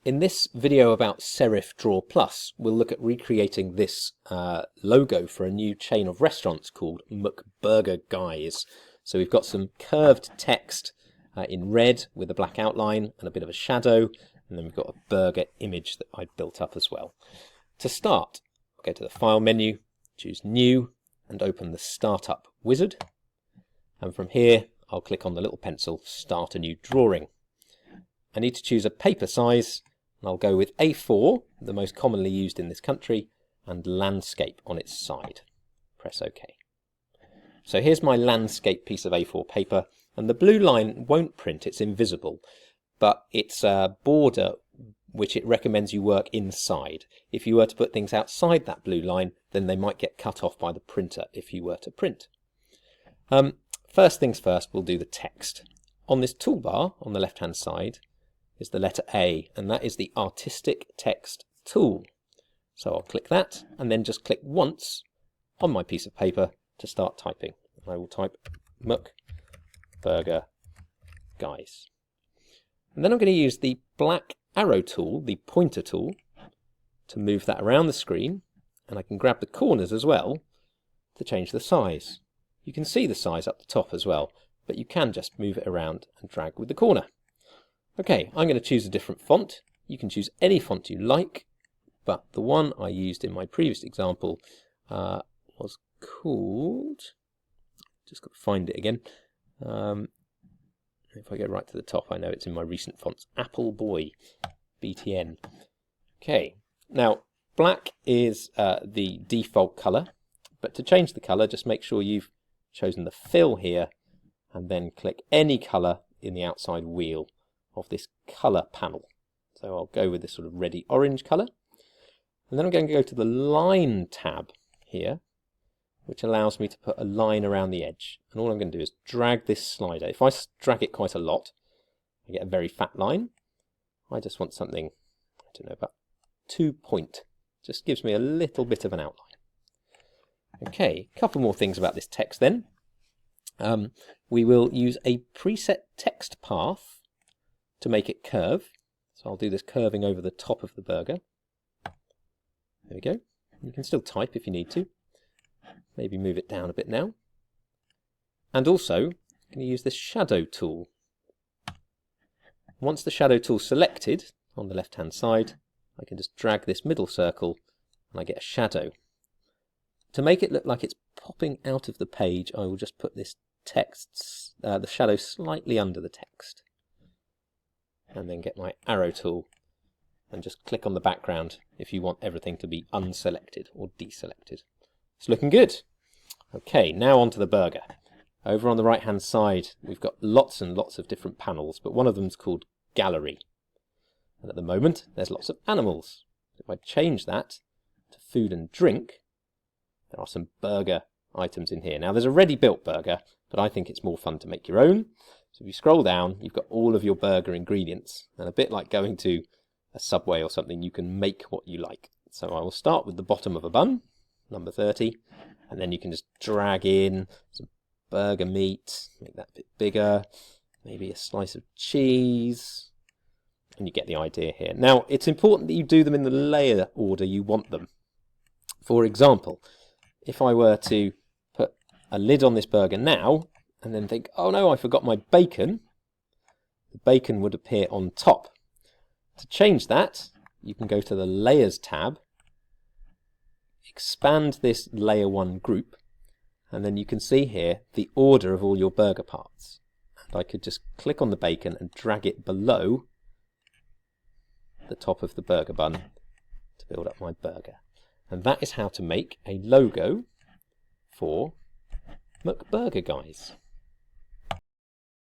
In this video about Serif DrawPlus, we'll look at recreating this logo for a new chain of restaurants called McBurgerGuys. So we've got some curved text in red with a black outline and a bit of a shadow, and then we've got a burger image that I built up as well. To start, I'll go to the File menu, choose New, and open the Startup Wizard. And from here, I'll click on the little pencil, Start a New Drawing. I need to choose a paper size, and I'll go with A4, the most commonly used in this country, and landscape on its side. Press OK. So here's my landscape piece of A4 paper, and the blue line won't print, it's invisible, but it's a border which it recommends you work inside. If you were to put things outside that blue line, then they might get cut off by the printer if you were to print. First things first, we'll do the text. On this toolbar on the left hand side is the letter A, and that is the Artistic Text tool. So I'll click that and then just click once on my piece of paper to start typing. I will type McBurgerGuys. And then I'm going to use the black arrow tool, the pointer tool, to move that around the screen, and I can grab the corners as well to change the size. You can see the size up the top as well, but you can just move it around and drag with the corner. Okay, I'm going to choose a different font. You can choose any font you like, but the one I used in my previous example was called, just got to find it again. If I go right to the top, I know it's in my recent fonts, Apple Boy, BTN. Okay, now black is the default colour, but to change the colour, just make sure you've chosen the fill here, and then click any colour in the outside wheel of this colour panel. So I'll go with this sort of reddy orange colour, and then I'm going to go to the line tab here, which allows me to put a line around the edge. And all I'm going to do is drag this slider. If I drag it quite a lot, I get a very fat line. I just want something, I don't know, about 2 point. Just gives me a little bit of an outline. Okay, a couple more things about this text then. We will use a preset text path to make it curve. So I'll do this curving over the top of the burger. There we go. You can still type if you need to. Maybe move it down a bit now. And also, I'm going to use this shadow tool. Once the shadow tool's selected on the left hand side, I can just drag this middle circle and I get a shadow. To make it look like it's popping out of the page, I will just put this text, the shadow slightly under the text. And then get my arrow tool and just click on the background if you want everything to be unselected or deselected. It's looking good. Okay, now onto the burger. Over on the right hand side, we've got lots and lots of different panels, but one of them is called Gallery. And at the moment, there's lots of animals. If I change that to food and drink, there are some burger items in here. Now there's a ready built burger, but I think it's more fun to make your own. So if you scroll down, you've got all of your burger ingredients. And a bit like going to a Subway or something, you can make what you like. So I will start with the bottom of a bun, number 30, and then you can just drag in some burger meat, make that a bit bigger, maybe a slice of cheese, and you get the idea here. Now, it's important that you do them in the layer order you want them. For example, if I were to put a lid on this burger now, and then think, oh no, I forgot my bacon, the bacon would appear on top. To change that, you can go to the Layers tab, expand this Layer 1 group, and then you can see here the order of all your burger parts. And I could just click on the bacon and drag it below the top of the burger bun to build up my burger. And that is how to make a logo for McBurgerGuys.